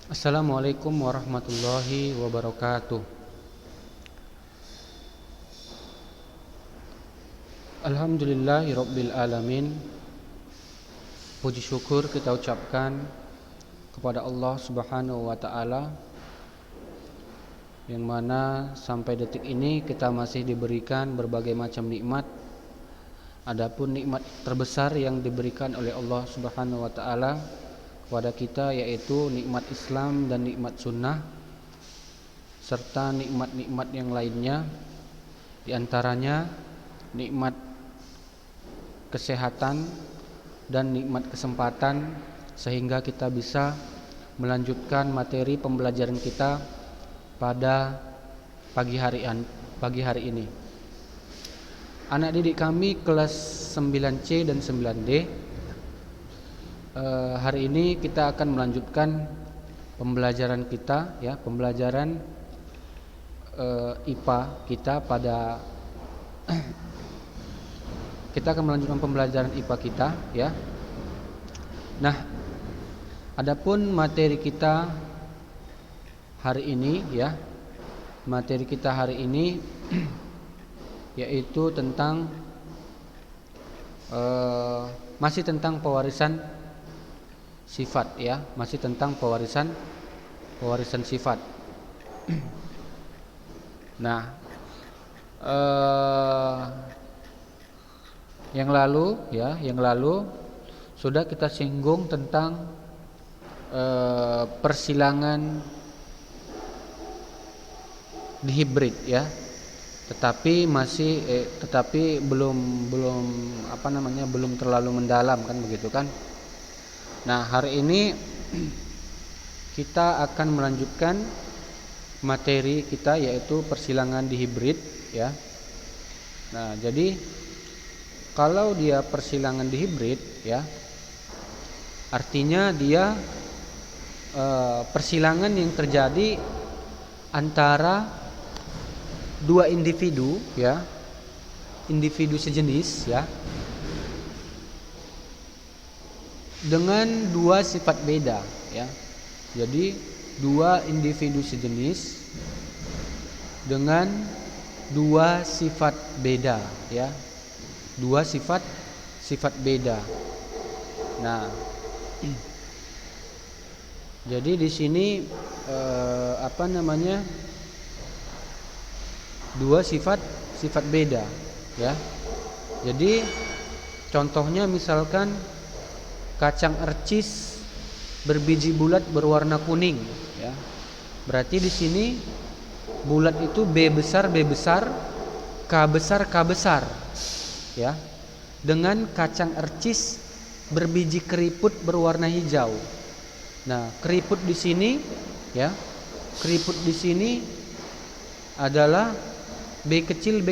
Assalamualaikum warahmatullahi wabarakatuh. Alhamdulillahirabbil alamin. Puji syukur kita ucapkan kepada Allah Subhanahu wa taala yang mana sampai detik ini kita masih diberikan berbagai macam nikmat. Adapun nikmat terbesar yang diberikan oleh Allah Subhanahu wa taala kepada kita yaitu nikmat Islam dan nikmat sunnah serta nikmat-nikmat yang lainnya, di antaranya nikmat kesehatan dan nikmat kesempatan sehingga kita bisa melanjutkan materi pembelajaran kita pada pagi hari ini. Anak didik kami kelas 9C dan 9D, hari ini kita akan melanjutkan pembelajaran kita, pembelajaran IPA kita pada kita akan melanjutkan pembelajaran IPA kita, ya. Nah, adapun materi kita hari ini, materi kita hari ini yaitu tentang masih tentang pewarisan sifat, masih tentang pewarisan sifat. Nah, yang lalu sudah kita singgung tentang persilangan dihibrid, tetapi belum terlalu mendalam, kan begitu kan. Nah, hari ini kita akan melanjutkan materi kita yaitu persilangan dihibrid, ya. Nah, jadi kalau dia persilangan dihibrid, artinya dia persilangan yang terjadi antara dua individu, individu sejenis, dengan dua sifat beda, Jadi dua individu sejenis dengan dua sifat beda, dua sifat beda. Nah, jadi di sini dua sifat beda, Jadi contohnya misalkan kacang ercis berbiji bulat berwarna kuning, Berarti di sini bulat itu B besar, K besar, dengan kacang ercis berbiji keriput berwarna hijau. Nah, keriput di sini, adalah B kecil,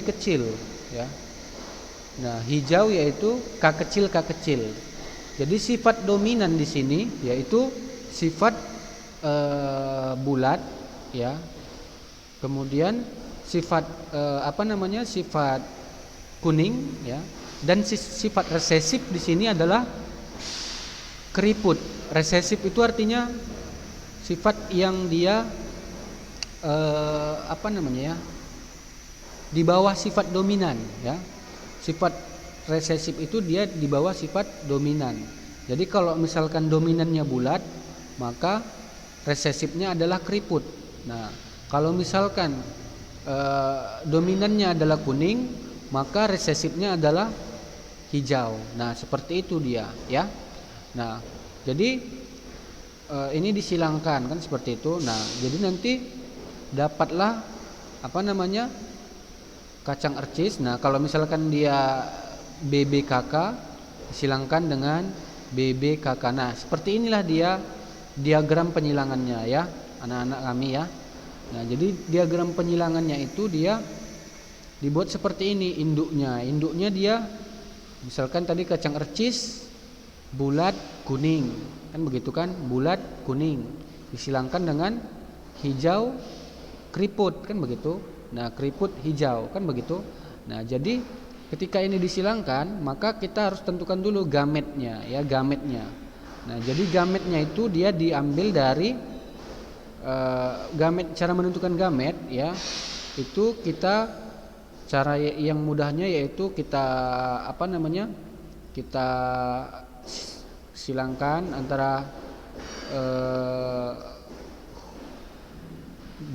Nah, hijau yaitu K kecil. Jadi sifat dominan di sini yaitu sifat bulat, Kemudian sifat sifat kuning, Dan sifat resesif di sini adalah keriput. Resesif itu artinya sifat yang dia di bawah sifat dominan, Sifat resesif itu dia di bawah sifat dominan. Jadi kalau misalkan dominannya bulat, maka resesifnya adalah keriput. Nah, kalau misalkan dominannya adalah kuning, maka resesifnya adalah hijau. Nah, seperti itu dia, Nah, jadi ini disilangkan, kan seperti itu. Nah, jadi nanti dapatlah kacang ercis. Nah, kalau misalkan dia BBKK disilangkan dengan BBKK. Nah, seperti inilah dia diagram penyilangannya, anak-anak kami, Nah, jadi diagram penyilangannya itu dia dibuat seperti ini induknya. Induknya dia misalkan tadi kacang ercis bulat kuning, kan begitu kan? Bulat kuning disilangkan dengan hijau keriput, kan begitu. Nah, keriput hijau, kan begitu. Nah, jadi ketika ini disilangkan, maka kita harus tentukan dulu gametnya, gametnya. Nah, jadi gametnya itu dia diambil dari Gamet, cara menentukan gamet ya, itu kita cara yang mudahnya yaitu kita kita silangkan antara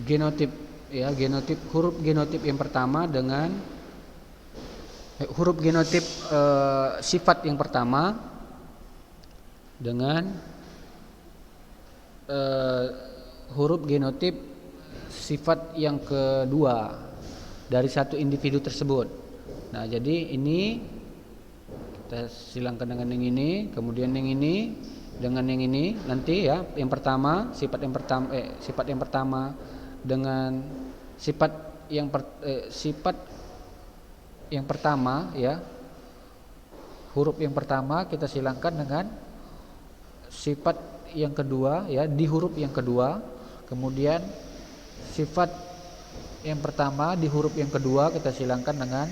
genotip ya, huruf genotip yang pertama dengan huruf genotip sifat yang pertama dengan huruf genotip sifat yang kedua dari satu individu tersebut. Nah, jadi ini kita silangkan dengan yang ini, kemudian yang ini dengan yang ini nanti ya. Yang pertama sifat yang pertama dengan sifat yang pertama ya, huruf yang pertama kita silangkan dengan sifat yang kedua ya, di huruf yang kedua. Kemudian sifat yang pertama di huruf yang kedua kita silangkan dengan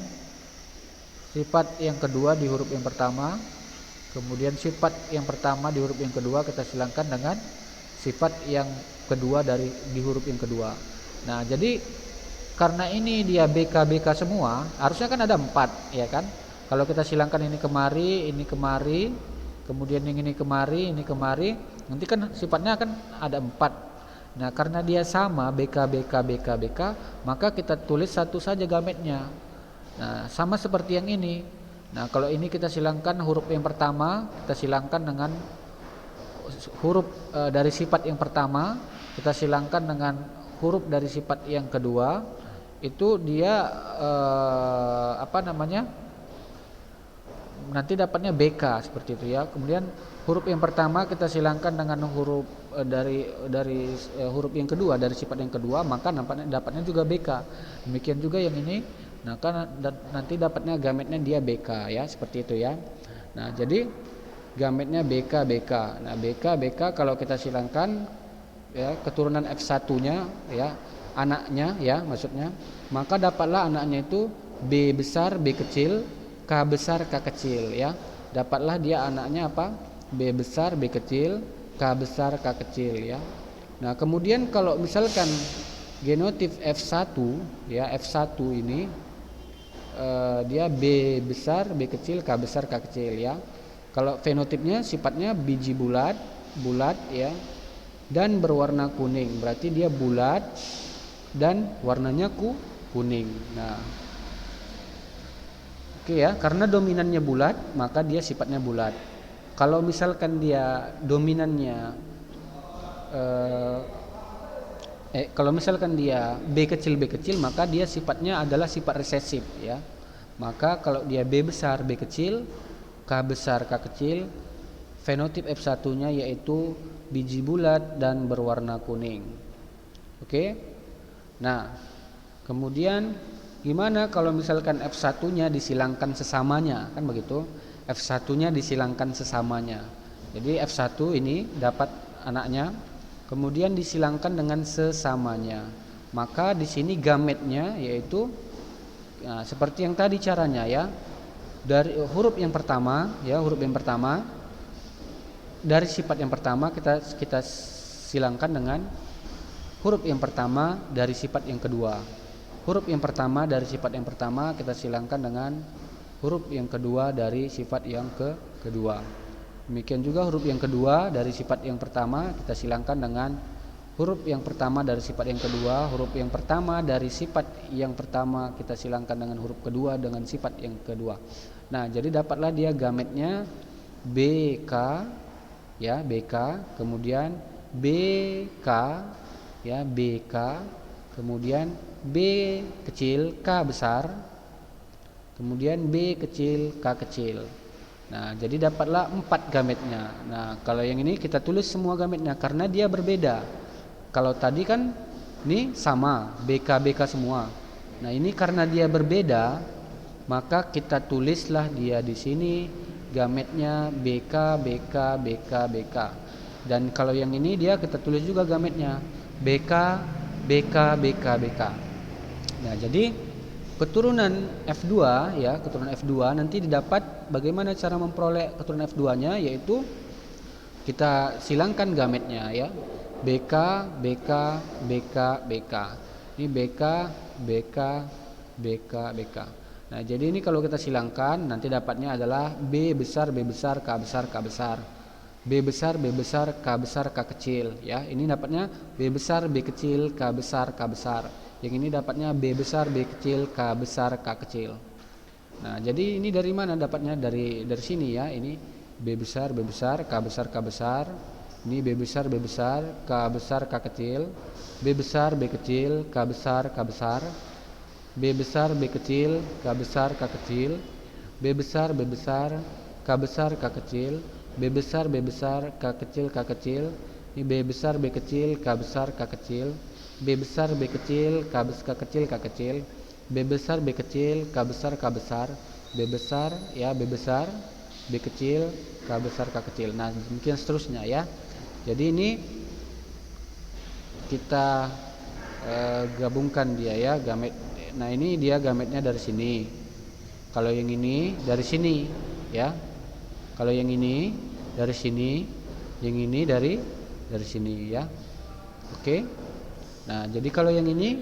sifat yang kedua di huruf yang pertama. Kemudian sifat yang pertama di huruf yang kedua kita silangkan dengan sifat yang kedua di huruf yang kedua. Nah, jadi karena ini dia BK semua, harusnya kan ada 4 ya kan. Kalau kita silangkan ini kemari, kemudian yang ini kemari, nanti kan sifatnya akan ada 4. Nah, karena dia sama BK, maka kita tulis satu saja gametnya. Nah, sama seperti yang ini. Nah, kalau ini kita silangkan huruf yang pertama, kita silangkan dengan huruf dari sifat yang pertama, kita silangkan dengan huruf dari sifat yang kedua, itu dia nanti dapatnya BK seperti itu ya. Kemudian huruf yang pertama kita silangkan dengan huruf dari huruf yang kedua dari sifat yang kedua, maka dapatnya juga BK. Demikian juga yang ini, nah kan nanti dapatnya gametnya dia BK ya, seperti itu ya. Nah, jadi gametnya BK. Nah, BK kalau kita silangkan ya, keturunan F1-nya ya, anaknya ya maksudnya, maka dapatlah anaknya itu B besar B kecil, K besar K kecil ya. Dapatlah dia anaknya apa? B besar B kecil, K besar K kecil ya. Nah, kemudian kalau misalkan genotip F1 ya, F1 ini dia B besar B kecil K besar K kecil ya. Kalau fenotipnya sifatnya biji bulat ya, dan berwarna kuning, berarti dia bulat dan warnanya kuning. Nah, oke ya, karena dominannya bulat maka dia sifatnya bulat. Kalau misalkan dia dominannya kalau misalkan dia B kecil maka dia sifatnya adalah sifat resesif ya. Maka kalau dia B besar B kecil, K besar K kecil, fenotip F1-nya yaitu biji bulat dan berwarna kuning. Oke. Nah, kemudian gimana kalau misalkan F1-nya disilangkan sesamanya, kan begitu? F1-nya disilangkan sesamanya. Jadi F1 ini dapat anaknya, kemudian disilangkan dengan sesamanya. Maka di sini gametnya yaitu seperti yang tadi caranya ya. Dari huruf yang pertama ya, dari sifat yang pertama kita silangkan dengan huruf yang pertama dari sifat yang kedua. Huruf yang pertama dari sifat yang pertama kita silangkan dengan huruf yang kedua dari sifat yang kedua. Demikian juga huruf yang kedua dari sifat yang pertama kita silangkan dengan huruf yang pertama dari sifat yang kedua. Huruf yang pertama dari sifat yang pertama kita silangkan dengan huruf kedua dengan sifat yang kedua. Nah, jadi dapatlah dia gametnya BK ya, BK, kemudian BK ya, BK, kemudian B kecil K besar, kemudian B kecil K kecil. Nah, jadi dapatlah 4 gametnya. Nah, kalau yang ini kita tulis semua gametnya karena dia berbeda. Kalau tadi kan ini sama BK semua. Nah, ini karena dia berbeda, maka kita tulislah dia di sini gametnya BK. Dan kalau yang ini dia kita tulis juga gametnya BK. Nah, jadi keturunan F2 ya, keturunan F2 nanti didapat bagaimana cara memperoleh keturunan F2-nya, yaitu kita silangkan gametnya ya. BK, BK, BK, BK. Ini BK, BK, BK, BK. Nah, jadi ini kalau kita silangkan nanti dapatnya adalah B besar, B besar, K besar, K besar. B besar, B besar, K besar, K kecil, ya. Ini dapatnya B besar, B kecil, K besar, K besar. Yang ini dapatnya B besar, B kecil, K besar, K kecil. Nah, jadi ini dari mana dapatnya? Dari sini ya. Ini B besar, B besar, K besar, K besar. Ini B besar, B besar, K besar, K kecil. B besar, B kecil, K besar, K besar. B besar, B kecil, K besar, K kecil. B besar, B besar, K besar, K kecil. B besar, B besar, K kecil, K kecil. Ini B besar, B kecil, K besar, K kecil. B besar, B kecil, K kecil, K kecil. B besar, B kecil, K besar, K besar. B besar, ya, B besar, B kecil, K besar, K kecil. Nah, demikian seterusnya ya. Jadi ini kita gabungkan dia ya, gamet. Nah, ini dia gametnya dari sini. Kalau yang ini dari sini, ya. Kalau yang ini dari sini, yang ini dari sini, ya. Oke. Nah, jadi kalau yang ini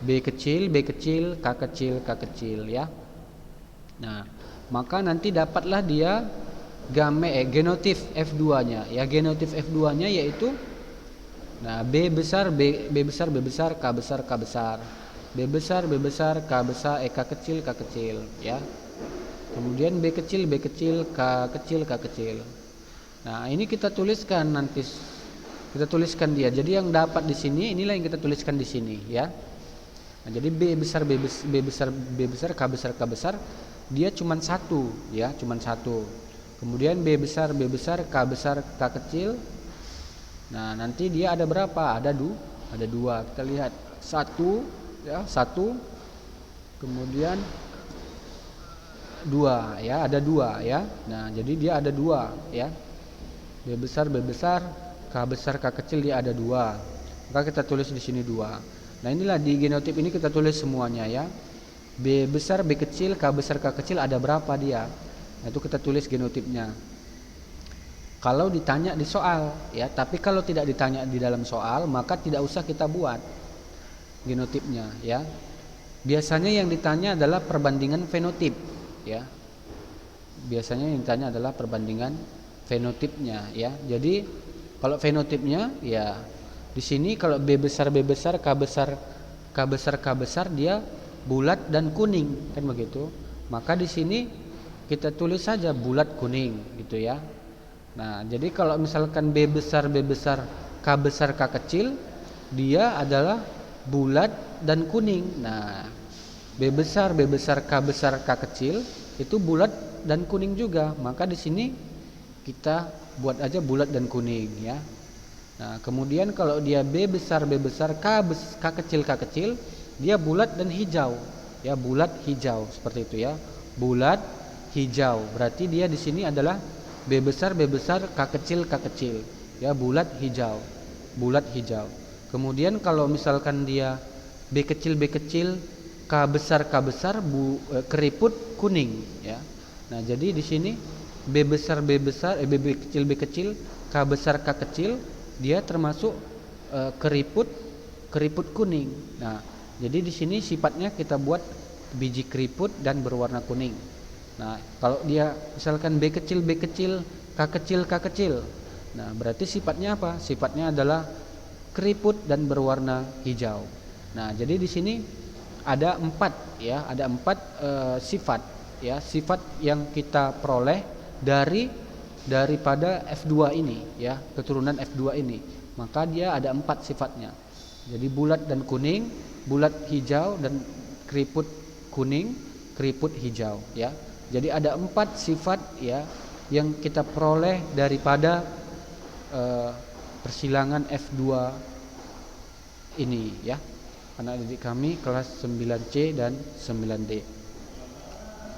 B kecil, B kecil, K kecil, K kecil, ya. Nah, maka nanti dapatlah dia genotif F2-nya, ya. Genotif F2-nya yaitu nah, B besar, B besar, B besar, K besar, K besar. B besar, B besar, K besar, K kecil, K kecil, ya. Kemudian B kecil, B kecil, K kecil, K kecil. Nah, ini kita tuliskan nanti. Kita tuliskan dia. Jadi yang dapat di sini inilah yang kita tuliskan di sini, ya. Nah, jadi B besar, B besar, B besar, K besar, K besar, dia cuma satu, ya, cuma satu. Kemudian B besar, B besar, K besar, K kecil. Nah, nanti dia ada berapa? Ada dua. Kita lihat satu, ya, satu. Kemudian dua, ya, ada dua, ya. Nah, jadi dia ada dua, ya. B besar, K besar, K kecil, dia ada dua. Maka kita tulis di sini dua. Nah, inilah di genotip ini kita tulis semuanya, ya. B besar, B kecil, K besar, K kecil ada berapa dia? Nah, itu kita tulis genotipnya. Kalau ditanya di soal, ya. Tapi kalau tidak ditanya di dalam soal, maka tidak usah kita buat genotipnya, ya. Biasanya yang ditanya adalah perbandingan fenotip, ya. Biasanya yang ditanya adalah perbandingan fenotipnya, ya. Jadi kalau fenotipnya, ya, di sini kalau B besar, B besar, K besar, K besar, K besar, dia bulat dan kuning, kan begitu. Maka di sini kita tulis saja bulat kuning, gitu, ya. Nah, jadi kalau misalkan B besar, B besar, K besar, K kecil, dia adalah bulat dan kuning. Nah, B besar, B besar, K besar, K kecil itu bulat dan kuning juga. Maka di sini kita buat aja bulat dan kuning, ya. Nah, kemudian kalau dia B besar, B besar, K kecil, K kecil, dia bulat dan hijau, ya, bulat hijau seperti itu, ya. Bulat hijau. Berarti dia di sini adalah B besar, B besar, K kecil, K kecil, ya, bulat hijau. Bulat hijau. Kemudian kalau misalkan dia B kecil, B kecil, K besar, K besar, keriput kuning, ya. Nah, jadi di sini B besar, B besar, B kecil, B kecil, K besar, K kecil, dia termasuk keriput kuning. Nah, jadi di sini sifatnya kita buat biji keriput dan berwarna kuning. Nah, kalau dia misalkan B kecil, B kecil, K kecil, K kecil. Nah, berarti sifatnya apa? Sifatnya adalah keriput dan berwarna hijau. Nah, jadi di sini ada 4, ya, ada 4 sifat, ya, sifat yang kita peroleh daripada F2 ini, ya, keturunan F2 ini. Maka dia ada 4 sifatnya. Jadi bulat dan kuning, bulat hijau, dan keriput kuning, keriput hijau, ya. Jadi ada 4 sifat, ya, yang kita peroleh daripada persilangan F2 ini, ya. Anak didik kami kelas 9C dan 9D.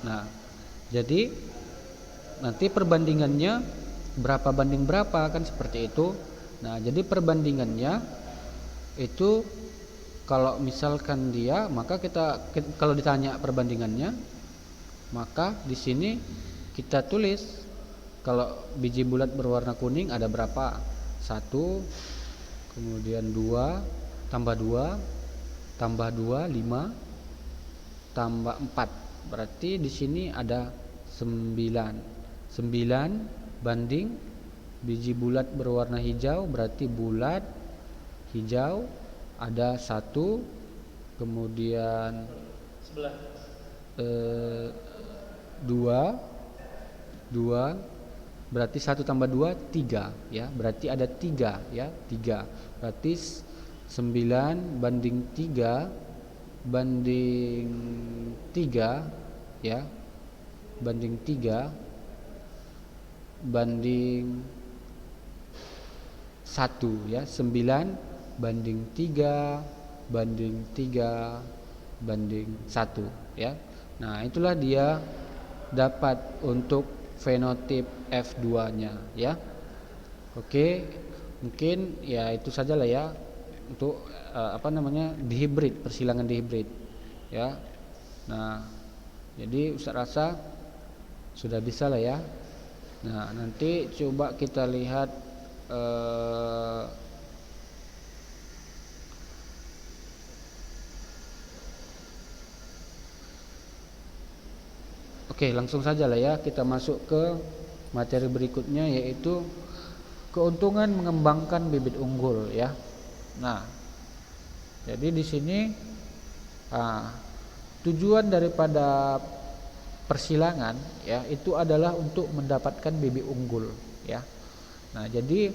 Nah, jadi nanti perbandingannya berapa banding berapa, kan seperti itu. Nah, jadi perbandingannya itu kalau misalkan dia, maka kita kalau ditanya perbandingannya, maka di sini kita tulis kalau biji bulat berwarna kuning ada berapa? 1, kemudian 2 tambah 2 tambah 2 5 tambah 4. Berarti di sini ada 9. 9 banding biji bulat berwarna hijau, berarti bulat hijau ada 1, kemudian 2 berarti 1 tambah 2 3 ya, berarti ada 3 ya, 3. Berarti 9 banding 3 banding 3 ya, banding 3 banding 1 ya, 9 banding 3 banding 3 banding 1 ya. Nah, itulah dia dapat untuk fenotip F2-nya ya. Oke, mungkin ya itu sajalah ya untuk dihibrid, persilangan dihibrid ya. Nah, jadi Ustaz rasa sudah bisa lah ya. Nah, nanti coba kita lihat Oke, langsung saja lah ya, kita masuk ke materi berikutnya, yaitu keuntungan mengembangkan bibit unggul ya. Nah, jadi di sini tujuan daripada persilangan ya itu adalah untuk mendapatkan bibit unggul ya. Nah, jadi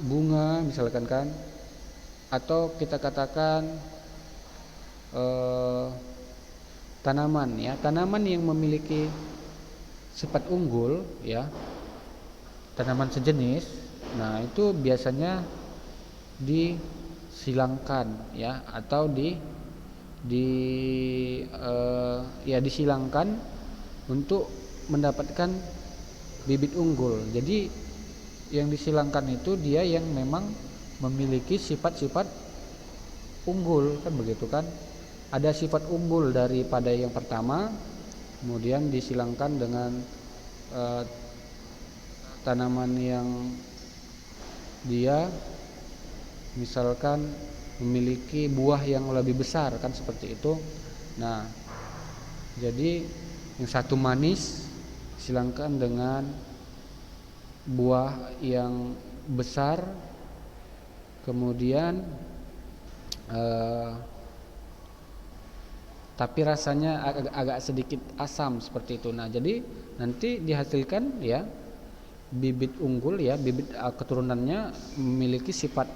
bunga misalkan kan, atau kita katakan tanaman ya, tanaman yang memiliki sifat unggul ya, tanaman sejenis. Nah, itu biasanya disilangkan ya, atau disilangkan untuk mendapatkan bibit unggul. Jadi yang disilangkan itu dia yang memang memiliki sifat-sifat unggul kan, begitu kan. Ada sifat unggul daripada yang pertama, kemudian disilangkan dengan tanaman yang dia misalkan memiliki buah yang lebih besar kan, seperti itu. Nah, jadi yang satu manis silangkan dengan buah yang besar, kemudian tapi rasanya agak sedikit asam seperti itu. Nah, jadi nanti dihasilkan ya bibit unggul ya, bibit keturunannya memiliki sifat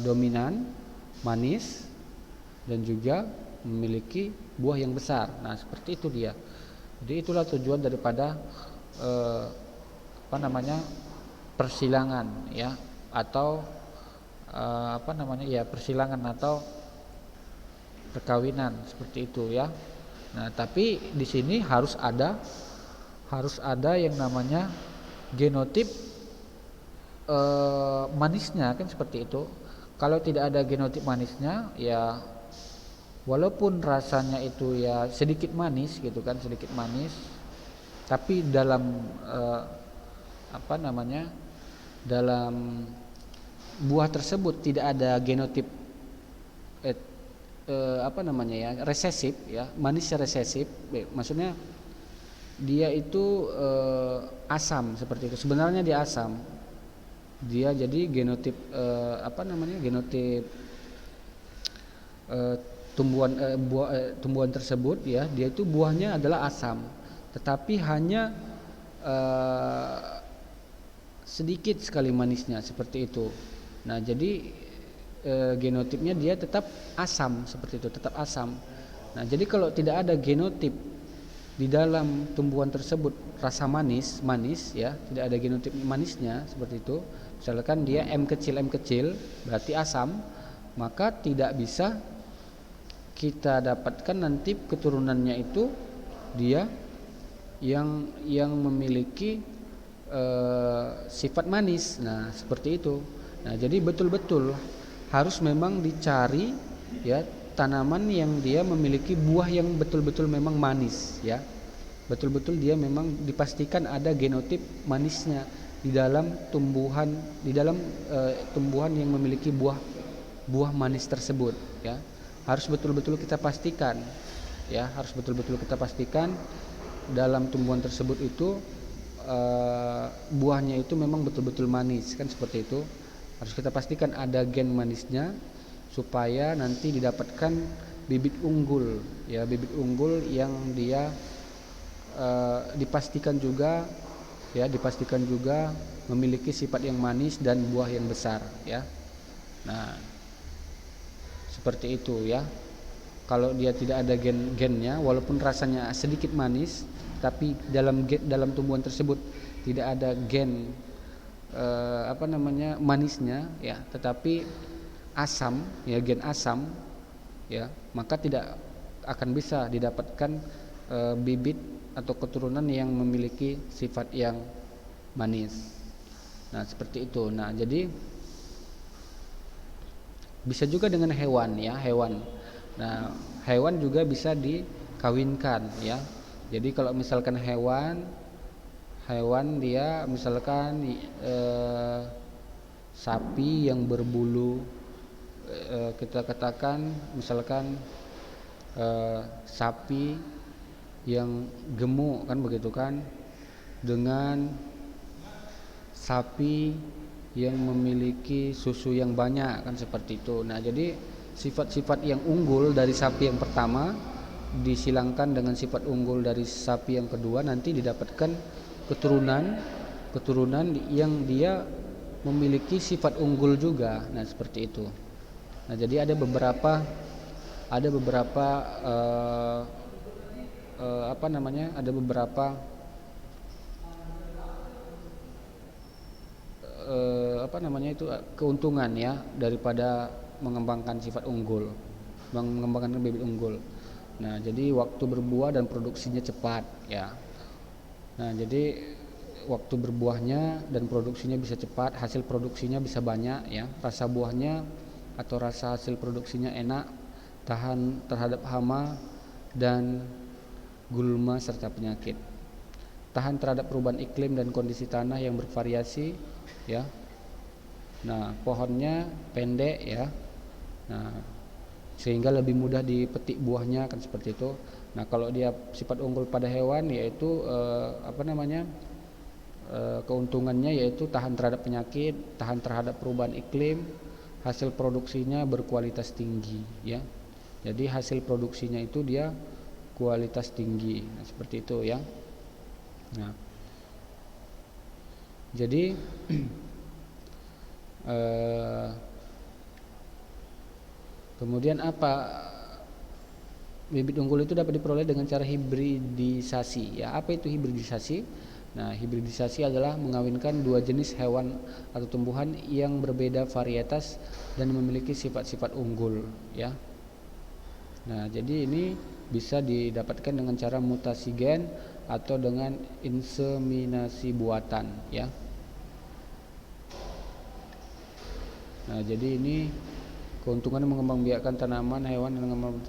dominan, manis, dan juga memiliki buah yang besar. Nah, seperti itu dia. Jadi itulah tujuan daripada persilangan ya, atau persilangan atau perkawinan, seperti itu ya. Nah, tapi di sini harus ada yang namanya genotip manisnya kan, seperti itu. Kalau tidak ada genotip manisnya ya, walaupun rasanya itu ya sedikit manis gitu kan, sedikit manis, tapi dalam dalam buah tersebut tidak ada genotip resesif ya, manisnya resesif, maksudnya dia itu asam seperti itu. Sebenarnya dia asam, dia jadi genotip genotip tumbuhan tersebut ya, dia itu buahnya adalah asam, tetapi hanya sedikit sekali manisnya, seperti itu. Nah, jadi genotipnya dia tetap asam, seperti itu, tetap asam. Nah, jadi kalau tidak ada genotip di dalam tumbuhan tersebut rasa manis ya, tidak ada genotip manisnya seperti itu, misalkan dia M kecil berarti asam, maka tidak bisa kita dapatkan nanti keturunannya itu dia yang memiliki sifat manis. Nah, seperti itu. Nah, jadi betul-betul harus memang dicari ya tanaman yang dia memiliki buah yang betul-betul memang manis ya. Betul-betul dia memang dipastikan ada genotip manisnya. di dalam tumbuhan tumbuhan yang memiliki buah manis tersebut, ya. Harus betul-betul kita pastikan, ya, harus betul-betul kita pastikan dalam tumbuhan tersebut itu buahnya itu memang betul-betul manis, kan seperti itu. Harus kita pastikan ada gen manisnya supaya nanti didapatkan bibit unggul, ya, bibit unggul yang dia dipastikan juga memiliki sifat yang manis dan buah yang besar, ya. Nah, seperti itu, ya. Kalau dia tidak ada gennya, walaupun rasanya sedikit manis, tapi dalam tumbuhan tersebut tidak ada gen manisnya, ya, tetapi asam, ya, gen asam, ya, maka tidak akan bisa didapatkan bibit atau keturunan yang memiliki sifat yang manis. Nah, seperti itu. Nah, jadi bisa juga dengan hewan, ya, hewan. Nah, hewan juga bisa dikawinkan, ya. Jadi kalau misalkan hewan dia misalkan sapi yang berbulu, kita katakan misalkan sapi yang gemuk, kan begitu kan, dengan sapi yang memiliki susu yang banyak, kan seperti itu. Nah, jadi sifat-sifat yang unggul dari sapi yang pertama disilangkan dengan sifat unggul dari sapi yang kedua, nanti didapatkan keturunan yang dia memiliki sifat unggul juga. Nah, seperti itu. Nah, jadi ada beberapa keuntungan, ya, daripada mengembangkan sifat unggul, mengembangkan bibit unggul. Nah, jadi waktu berbuah dan produksinya cepat, ya. Nah, jadi waktu berbuahnya dan produksinya bisa cepat, hasil produksinya bisa banyak, ya. Rasa buahnya atau rasa hasil produksinya enak, tahan terhadap hama dan gulma serta penyakit. Tahan terhadap perubahan iklim dan kondisi tanah yang bervariasi, ya. Nah, pohonnya pendek, ya. Nah, sehingga lebih mudah dipetik buahnya, kan seperti itu. Nah, kalau dia sifat unggul pada hewan, yaitu keuntungannya yaitu tahan terhadap penyakit, tahan terhadap perubahan iklim, hasil produksinya berkualitas tinggi, ya. Jadi hasil produksinya itu dia kualitas tinggi. Nah, seperti itu, ya. Nah, jadi kemudian bibit unggul itu dapat diperoleh dengan cara hibridisasi, ya. Apa itu hibridisasi? Nah, hibridisasi adalah mengawinkan dua jenis hewan atau tumbuhan yang berbeda varietas dan memiliki sifat-sifat unggul, ya. Nah, jadi ini bisa didapatkan dengan cara mutasi gen atau dengan inseminasi buatan, ya. Nah, jadi ini keuntungan mengembangbiakkan tanaman hewan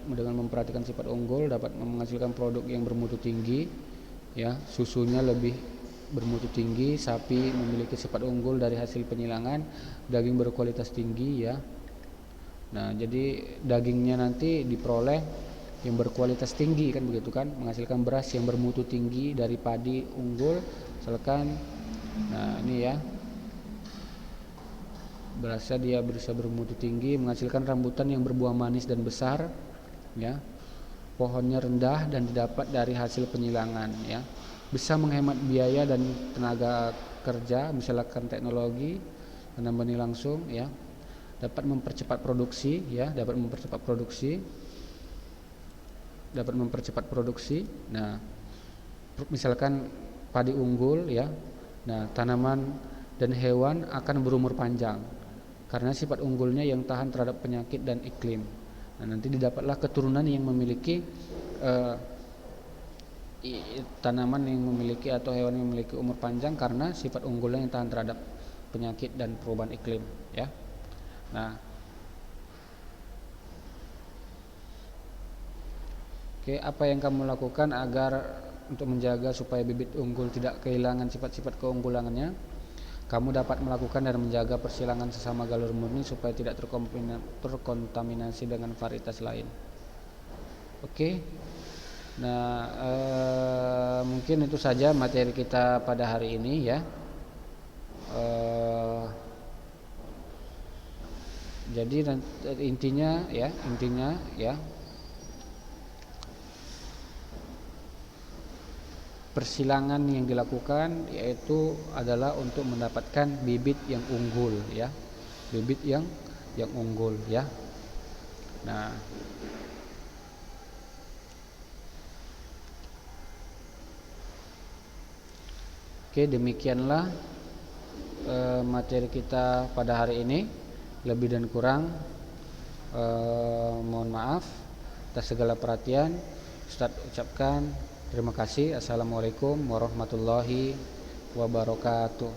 dengan memperhatikan sifat unggul dapat menghasilkan produk yang bermutu tinggi, ya. Susunya lebih bermutu tinggi, sapi memiliki sifat unggul dari hasil penyilangan, daging berkualitas tinggi, ya. Nah, jadi dagingnya nanti diperoleh yang berkualitas tinggi, kan begitu kan, menghasilkan beras yang bermutu tinggi dari padi unggul misalkan. Nah, ini, ya, berasnya dia bisa bermutu tinggi, menghasilkan rambutan yang berbuah manis dan besar, ya. Pohonnya rendah dan didapat dari hasil penyilangan, ya. Bisa menghemat biaya dan tenaga kerja, misalkan teknologi tanam benih langsung, ya. Dapat mempercepat produksi, ya, dapat mempercepat produksi. Nah, misalkan padi unggul, ya. Nah, tanaman dan hewan akan berumur panjang karena sifat unggulnya yang tahan terhadap penyakit dan iklim. Nah, nanti didapatlah keturunan yang memiliki tanaman yang memiliki atau hewan yang memiliki umur panjang karena sifat unggulnya yang tahan terhadap penyakit dan perubahan iklim, ya. Nah, oke, apa yang kamu lakukan agar untuk menjaga supaya bibit unggul tidak kehilangan sifat-sifat keunggulannya? Kamu dapat melakukan dan menjaga persilangan sesama galur murni supaya tidak terkontaminasi dengan varietas lain. Oke. Nah, mungkin itu saja materi kita pada hari ini ya. Jadi intinya ya persilangan yang dilakukan yaitu adalah untuk mendapatkan bibit yang unggul ya. Bibit yang unggul ya. Nah, oke, demikianlah materi kita pada hari ini. Lebih dan kurang mohon maaf atas segala perhatian. Ustaz ucapkan terima kasih. Assalamualaikum warahmatullahi wabarakatuh.